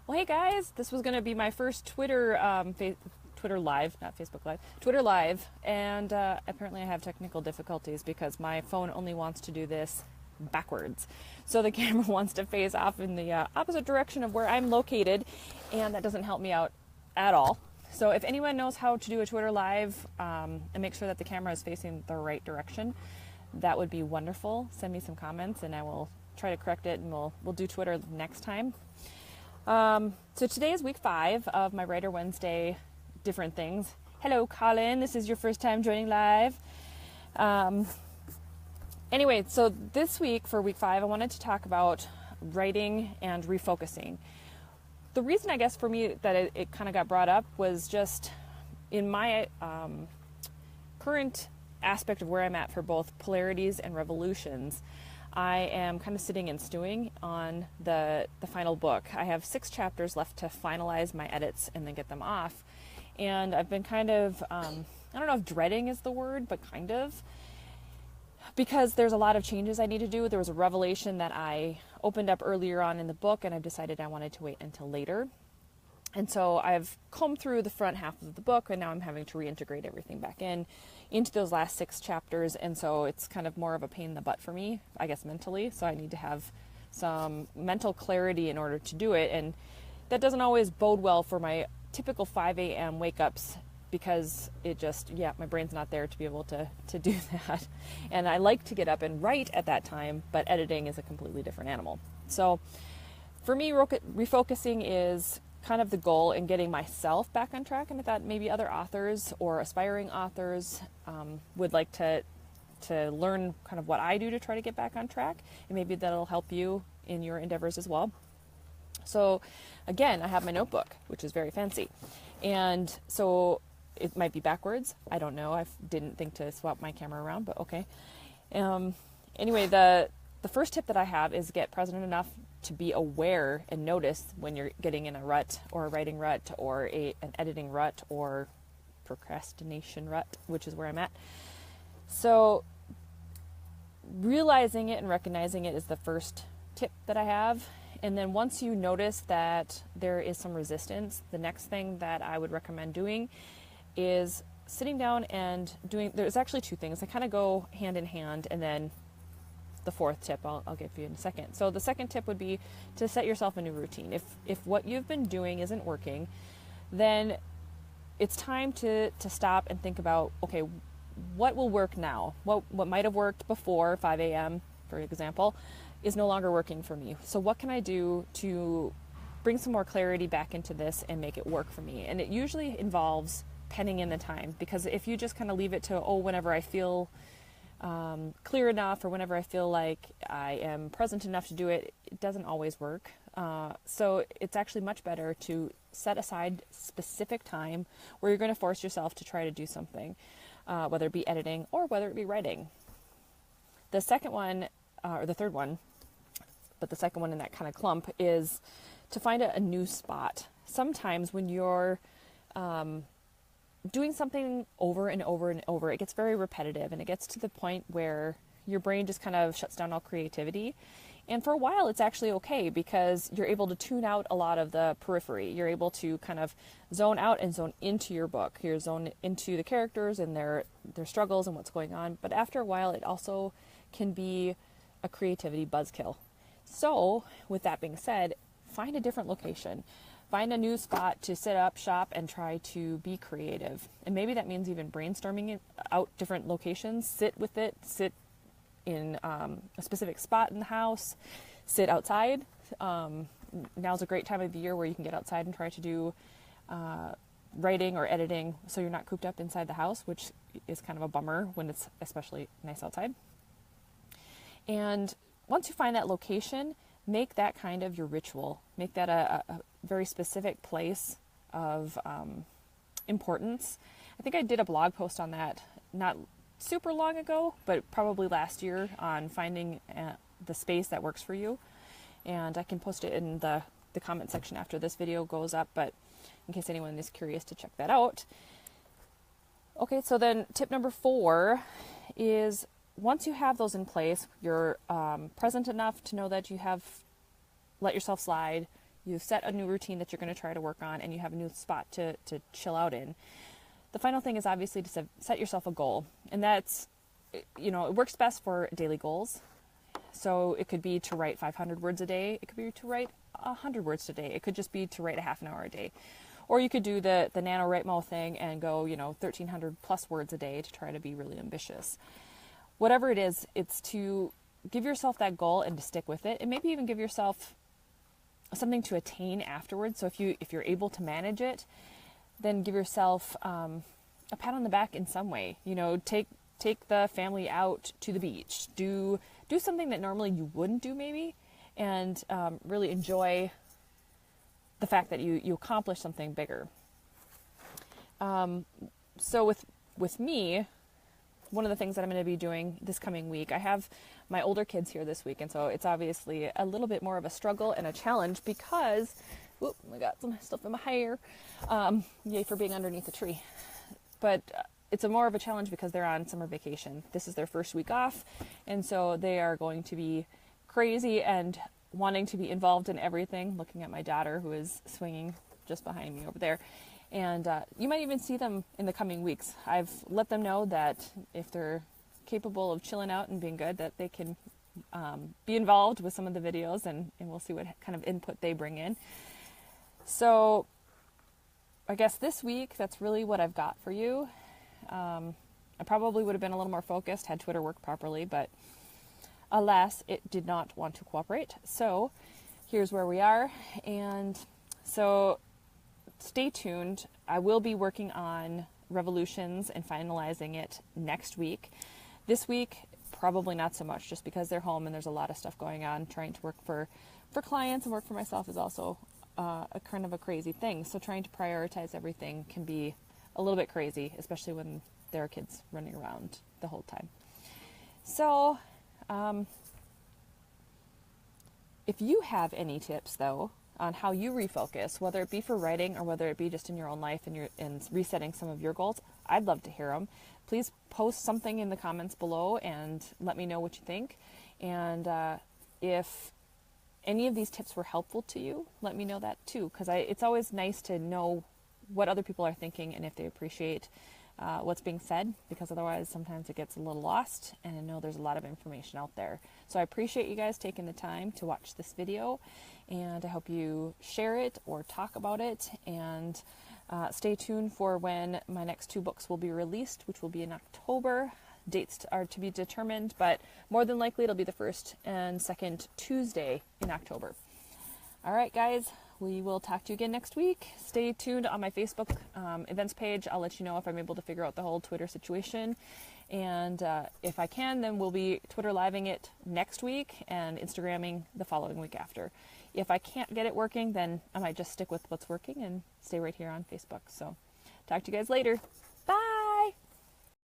Well, hey guys, this was going to be my first Twitter, Twitter Live, not Facebook Live, Twitter Live, and apparently I have technical difficulties because my phone only wants to do this backwards. So the camera wants to face off in the opposite direction of where I'm located, and that doesn't help me out at all. So if anyone knows how to do a Twitter Live and make sure that the camera is facing the right direction, that would be wonderful. Send me some comments and I will try to correct it, and we'll do Twitter next time. So today is week 5 of my Writer Wednesday different things. Hello, Colin. This is your first time joining live. Anyway, so this week for week 5, I wanted to talk about writing and refocusing. The reason, I guess, for me that it kind of got brought up was just in my current aspect of where I'm at for both polarities and revolutions. I am kind of sitting and stewing on the final book. I have 6 chapters left to finalize my edits and then get them off. And I've been kind of, I don't know if dreading is the word, but kind of, because there's a lot of changes I need to do. There was a revelation that I opened up earlier on in the book, and I've decided I wanted to wait until later. And so I've combed through the front half of the book, and now I'm having to reintegrate everything back into those last 6 chapters. And so it's kind of more of a pain in the butt for me, I guess, mentally. So I need to have some mental clarity in order to do it. And that doesn't always bode well for my typical 5 a.m. wake-ups, because it just, my brain's not there to be able to do that. And I like to get up and write at that time, but editing is a completely different animal. So for me, refocusing is kind of the goal in getting myself back on track, and I thought maybe other authors or aspiring authors would like to learn kind of what I do to try to get back on track, and maybe that'll help you in your endeavors as well. So again, I have my notebook, which is very fancy, and so it might be backwards. I don't know. I didn't think to swap my camera around, but okay. Anyway, the first tip that I have is get present enough to be aware and notice when you're getting in a rut, or a writing rut, or an editing rut, or procrastination rut, which is where I'm at. So realizing it and recognizing it is the first tip that I have. And then once you notice that there is some resistance, the next thing that I would recommend doing is sitting down and there's actually 2 things that kind of go hand in hand, and then the 4th tip I'll give you in a second. So the second tip would be to set yourself a new routine. If what you've been doing isn't working, then it's time to stop and think about, okay, what will work now? What might have worked before 5 a.m., for example, is no longer working for me. So what can I do to bring some more clarity back into this and make it work for me? And it usually involves penning in the time, because if you just kind of leave it to, whenever I feel clear enough, or whenever I feel like I am present enough to do it, it doesn't always work. So it's actually much better to set aside specific time where you're going to force yourself to try to do something, whether it be editing or whether it be writing. The second one, or the third one, but the second one in that kind of clump, is to find a new spot. Sometimes when you're doing something over and over and over, it gets very repetitive, and it gets to the point where your brain just kind of shuts down all creativity. And for a while, it's actually okay, because you're able to tune out a lot of the periphery. You're able to kind of zone out and zone into your book. You're zoned into the characters and their struggles and what's going on. But after a while, it also can be a creativity buzzkill. So with that being said, find a different location. Find a new spot to sit up shop and try to be creative. And maybe that means even brainstorming out different locations. Sit with it. Sit in a specific spot in the house. Sit outside. Now's a great time of the year where you can get outside and try to do writing or editing, so you're not cooped up inside the house, which is kind of a bummer when it's especially nice outside. And once you find that location, make that kind of your ritual. Make that a very specific place of importance. I think I did a blog post on that not super long ago, but probably last year, on finding the space that works for you. And I can post it in the comment section after this video goes up, but in case anyone is curious to check that out. Okay, so then tip number 4 is, once you have those in place, you're present enough to know that you have let yourself slide, you've set a new routine that you're going to try to work on, and you have a new spot to chill out in. The final thing is obviously to set yourself a goal. And that's, it works best for daily goals. So it could be to write 500 words a day. It could be to write 100 words a day. It could just be to write a half an hour a day. Or you could do the NaNoWriMo thing and go, 1,300 plus words a day to try to be really ambitious. Whatever it is, it's to give yourself that goal and to stick with it, and maybe even give yourself something to attain afterwards. So if you're able to manage it, then give yourself a pat on the back in some way. Take the family out to the beach. Do something that normally you wouldn't do maybe, and really enjoy the fact that you accomplished something bigger. So with me, one of the things that I'm going to be doing this coming week, I have my older kids here this week, and so it's obviously a little bit more of a struggle and a challenge because, I got some stuff in my hair. Yay for being underneath a tree. But it's more of a challenge because they're on summer vacation. This is their first week off, and so they are going to be crazy and wanting to be involved in everything. Looking at my daughter, who is swinging just behind me over there. And you might even see them in the coming weeks. I've let them know that if they're capable of chilling out and being good, that they can be involved with some of the videos, and we'll see what kind of input they bring in. So I guess this week, that's really what I've got for you. I probably would have been a little more focused had Twitter worked properly, but alas, it did not want to cooperate. So here's where we are. And so stay tuned. I will be working on Revolutions and finalizing it next week. This week, probably not so much, just because they're home and there's a lot of stuff going on. Trying to work for clients and work for myself is also a kind of a crazy thing. So trying to prioritize everything can be a little bit crazy, especially when there are kids running around the whole time. So if you have any tips, though, on how you refocus, whether it be for writing or whether it be just in your own life and resetting some of your goals, I'd love to hear them. Please post something in the comments below and let me know what you think. And if any of these tips were helpful to you, let me know that too, because it's always nice to know what other people are thinking and if they appreciate what's being said, because otherwise sometimes it gets a little lost, and I know there's a lot of information out there. So I appreciate you guys taking the time to watch this video, and I hope you share it or talk about it, and stay tuned for when my next 2 books will be released, which will be in October. Dates are to be determined, but more than likely it'll be the 1st and 2nd Tuesday in October. All right, guys. We will talk to you again next week. Stay tuned on my Facebook events page. I'll let you know if I'm able to figure out the whole Twitter situation. And if I can, then we'll be Twitter living it next week and Instagramming the following week after. If I can't get it working, then I might just stick with what's working and stay right here on Facebook. So talk to you guys later.